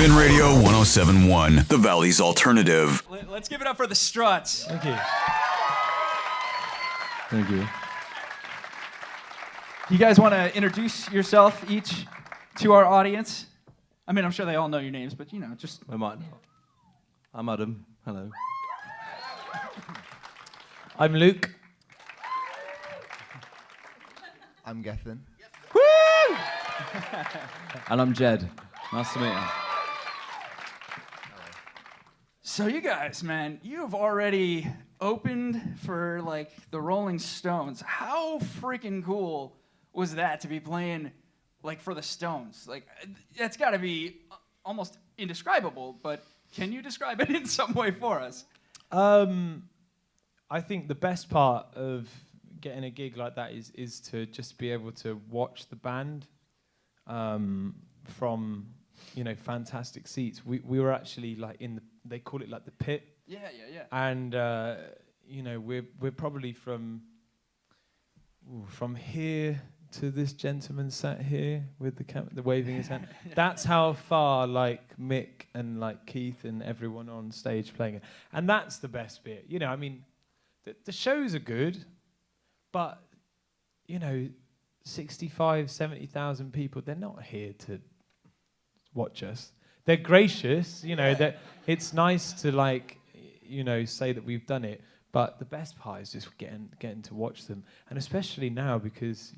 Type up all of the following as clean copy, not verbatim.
Spin Radio 107.1, the Valley's alternative. Let's give it up for the Struts. Thank you. Thank you. You guys want to introduce yourself each to our audience? I mean, I'm sure they all know your names, but, just... I might not. I'm Adam. Hello. I'm Luke. I'm Gethin. Woo! And I'm Jed. Nice to meet you. So you guys, man, you have already opened for, the Rolling Stones. How freaking cool was that to be playing, for the Stones? That's got to be almost indescribable, but can you describe it in some way for us? I think the best part of getting a gig like that is to just be able to watch the band from fantastic seats. We were actually they call it the pit. Yeah. And we're probably from here to this gentleman sat here with the waving his hand. That's how far Mick and Keith and everyone on stage playing it, and that's the best bit. The shows are good, but 65, 70,000 people, they're not here to watch us. They're gracious, that it's nice to say that we've done it, but the best part is just getting to watch them, and especially now because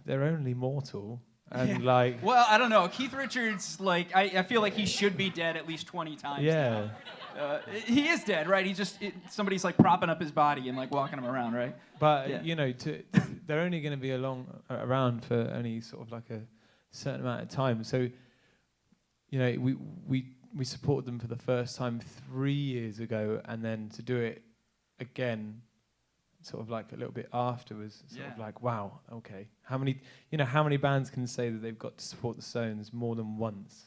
they're only mortal. And well, I don't know. Keith Richards, I feel like he should be dead at least 20 times. Yeah. Now. He is dead, right? Somebody's propping up his body and walking him around, right? But they're only going to be around for only sort of a certain amount of time. So, we supported them for the first time 3 years ago, and then to do it again, sort of a little bit after, was sort of wow, okay. How many bands can say that they've got to support the Stones more than once,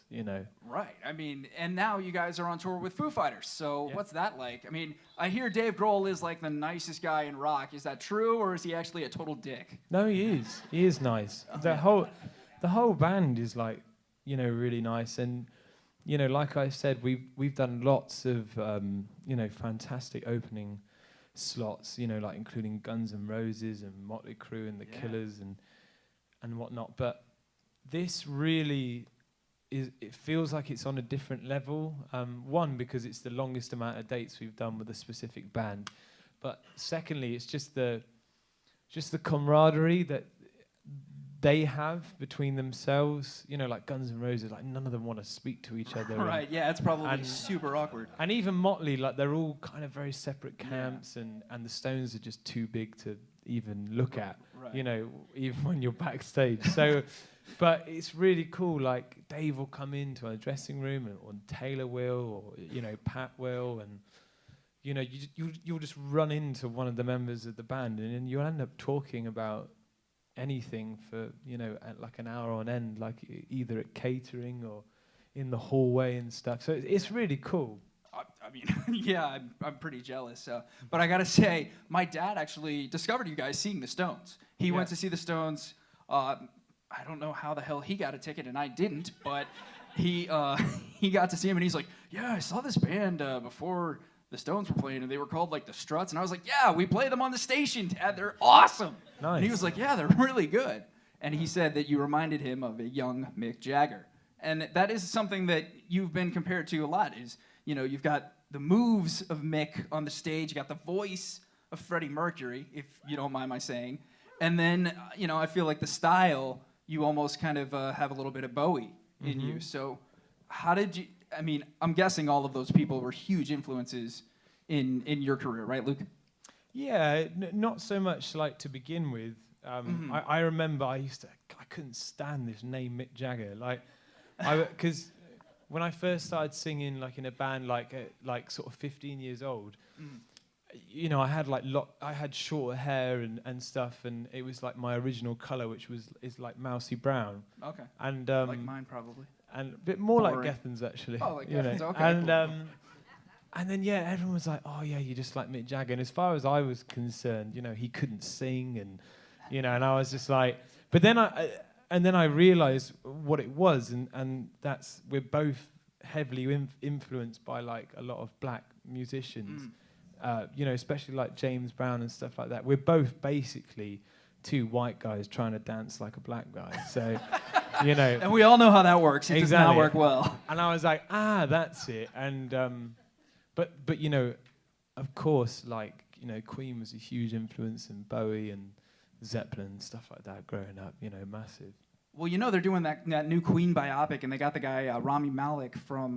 Right. And now you guys are on tour with Foo Fighters. So what's that like? I hear Dave Grohl is the nicest guy in rock. Is that true, or is he actually a total dick? No, he is. He is nice. The whole band is really nice, and like I said, we've done lots of fantastic opening slots, including Guns N' Roses and Motley Crue and The Killers and whatnot. But this really it feels like it's on a different level. One, because it's the longest amount of dates we've done with a specific band, but secondly, it's just the camaraderie that they have between themselves. Guns N' Roses, none of them want to speak to each other. Right, yeah, it's probably super awkward. And even Motley, they're all kind of very separate camps, and the Stones are just too big to even look at, right. Even when you're backstage. So, but it's really cool, Dave will come into our dressing room, or Taylor will, or, Pat will, and, you'll just run into one of the members of the band, and then you'll end up talking about anything for an hour on end, either at catering or in the hallway and stuff. So it's really cool. Yeah, I'm pretty jealous. But I gotta say, my dad actually discovered you guys seeing the Stones. He went to see the Stones. I don't know how the hell he got a ticket and I didn't, but he got to see him, and he's like, yeah, I saw this band before the Stones were playing, and they were called the Struts, and I was like, yeah, we play them on the station, Dad. They're awesome. Nice. And he was like, yeah, they're really good. And he said that you reminded him of a young Mick Jagger, and that is something that you've been compared to a lot. Is you've got the moves of Mick on the stage, you got the voice of Freddie Mercury, if you don't mind my saying, and then I feel like the style, you almost kind of have a little bit of Bowie in you. So how did you? I'm guessing all of those people were huge influences in your career, right, Luke? Yeah, not so much to begin with. I remember I couldn't stand this name Mick Jagger, because when I first started singing in a band sort of 15 years old, I had I had short hair and stuff, and it was my original color, which is mousy brown. Okay. And like mine probably. And a bit more Boring. like Gethin's actually. Oh, like Gethin's, okay. And then everyone was like, oh yeah, you just like Mick Jagger. And as far as I was concerned, he couldn't sing, and and I was just like, but then and then I realized what it was, and that's we're both heavily influenced by like a lot of black musicians, you know, especially like James Brown and stuff like that. We're both basically two white guys trying to dance like a black guy. So, you know. And we all know how that works. It Exactly. does not work well. And I was like, that's it. And but you know, of course, like, you know, Queen was a huge influence, and Bowie and Zeppelin and stuff like that growing up, you know, massive. Well, you know, they're doing that new Queen biopic, and they got the guy Rami Malek from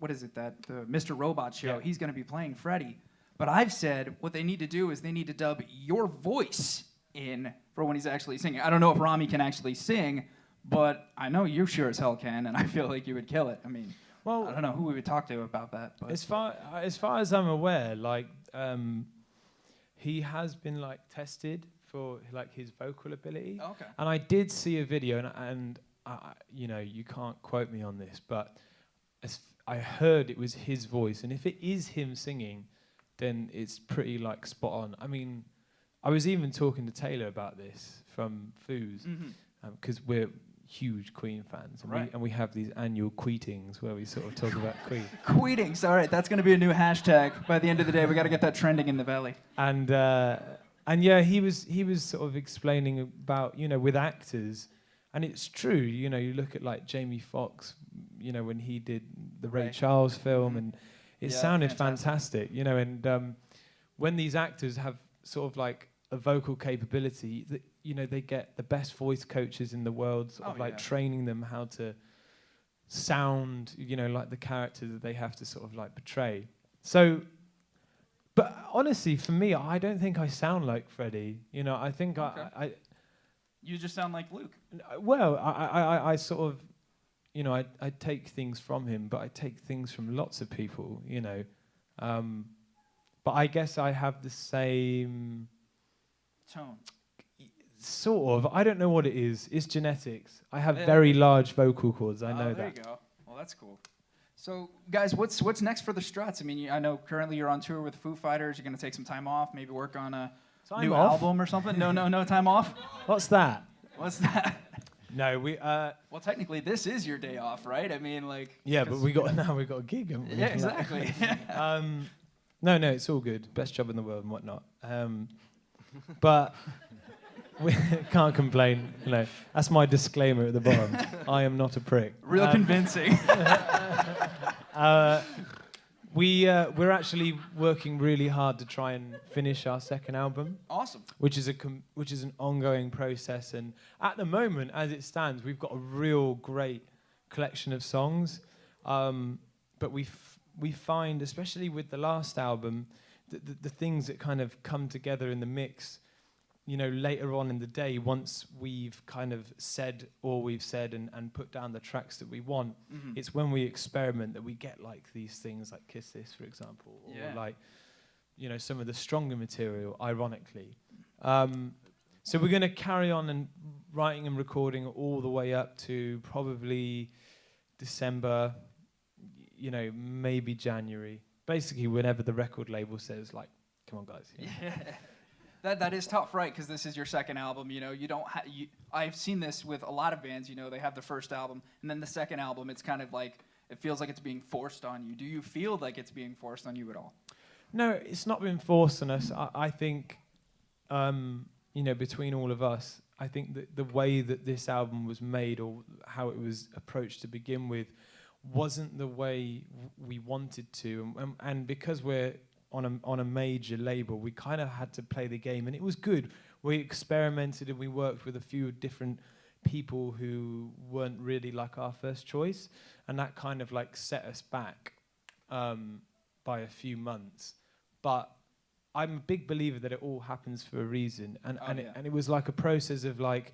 the Mr. Robot show. Yeah. He's going to be playing Freddie. But I've said what they need to do is they need to dub your voice in for when he's actually singing. I don't know if Rami can actually sing, but I know you sure as hell can, and I feel like you would kill it. I mean, well, I don't know who we would talk to about that. But as far as I'm aware, like he has been like tested for like his vocal ability. Oh, okay. And I did see a video, and you know, you can't quote me on this, but I heard it was his voice, and if it is him singing, then it's pretty like spot on. I mean, I was even talking to Taylor about this from Foos, because we're huge Queen fans, and, right. we have these annual queetings where we sort of talk about Queen. Queetings, all right, that's going to be a new hashtag. By the end of the day, we got to get that trending in the Valley. And yeah, he was sort of explaining about, you know, with actors, and it's true, you know, you look at like Jamie Foxx, you know, when he did the Ray Charles film, and it sounded fantastic, you know, and when these actors have sort of like a vocal capability, that, you know, they get the best voice coaches in the world, sort of like training them how to sound, you know, like the character that they have to sort of like portray. So, but honestly, for me, I don't think I sound like Freddie. You know, I think I You just sound like Luke. well, I sort of, you know, I take things from him, but I take things from lots of people, you know. But I guess I have the same Tone. sort of. I don't know what it is. It's genetics. I have very large vocal cords. I know there that. You go. Well, that's cool. So, guys, what's next for the Struts? I mean, I know currently you're on tour with Foo Fighters. You're going to take some time off, maybe work on a new album or something. No time off. What's that? What's that? No, we. Well, technically, this is your day off, right? I mean, like. Yeah, but we got a gig. Haven't we? Yeah, exactly. No, it's all good. Best job in the world and whatnot. But we can't complain. You know, that's my disclaimer at the bottom. I am not a prick. Real convincing. We're actually working really hard to try and finish our second album. Awesome. Which is an ongoing process, and at the moment, as it stands, we've got a real great collection of songs. But we find, especially with the last album, the things that kind of come together in the mix, you know, later on in the day, once we've kind of said all we've said and put down the tracks that we want, it's when we experiment that we get like these things like Kiss This, for example, or like, you know, some of the stronger material, ironically. So we're going to carry on and writing and recording all the way up to probably December, you know, maybe January. Basically, whenever the record label says, like, come on, guys. You know. Yeah. That is tough, right? Because this is your second album. You know, you don't. I've seen this with a lot of bands. You know, they have the first album, and then the second album. It's kind of like it feels like it's being forced on you. Do you feel like it's being forced on you at all? No, it's not been forced on us. I think, you know, between all of us, I think that the way that this album was made, or how it was approached to begin with, wasn't the way we wanted to, and because we're on a major label, we kind of had to play the game, and it was good. We experimented and we worked with a few different people who weren't really like our first choice, and that kind of like set us back by a few months. But I'm a big believer that it all happens for a reason, and it was like a process of like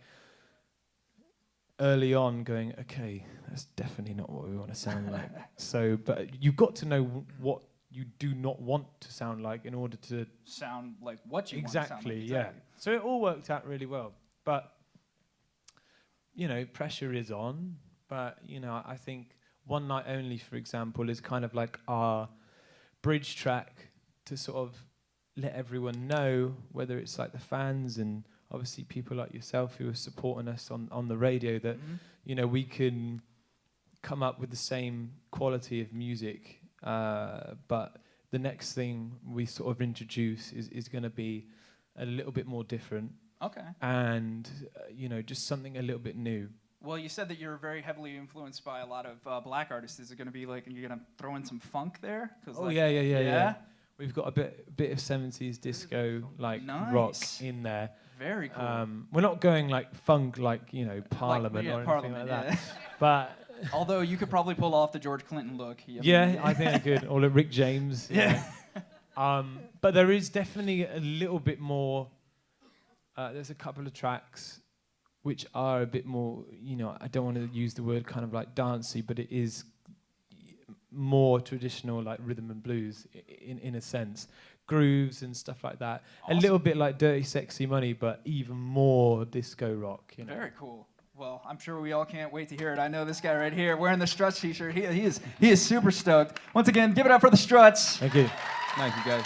early on going, okay, that's definitely not what we want to sound like. So, but you've got to know what you do not want to sound like in order to sound like what you want to sound like. Exactly, yeah. So it all worked out really well. But, you know, pressure is on. But, you know, I think One Night Only, for example, is kind of like our bridge track to sort of let everyone know, whether it's like the fans and obviously people like yourself who are supporting us on the radio, that you know, we can come up with the same quality of music, but the next thing we sort of introduce is going to be a little bit more different. Okay. And you know, just something a little bit new. Well, you said that you're very heavily influenced by a lot of black artists. Is it going to be like, you're going to throw in some funk there? Oh, like, yeah. We've got a bit of 70s disco, like rock in there. Very cool. We're not going like funk, like, you know, Parliament or anything like that. But although you could probably pull off the George Clinton look. Yeah, I think I could. Or the Rick James. Yeah. But there is definitely a little bit more. There's a couple of tracks which are a bit more, you know, I don't want to use the word kind of like dancey, but it is more traditional, like rhythm and blues in a sense. Grooves and stuff like that. Awesome. A little bit like Dirty Sexy Money, but even more disco rock. You know? Very cool. Well, I'm sure we all can't wait to hear it. I know this guy right here wearing the Struts t-shirt. He is super stoked. Once again, give it up for the Struts. Thank you. Thank you, guys.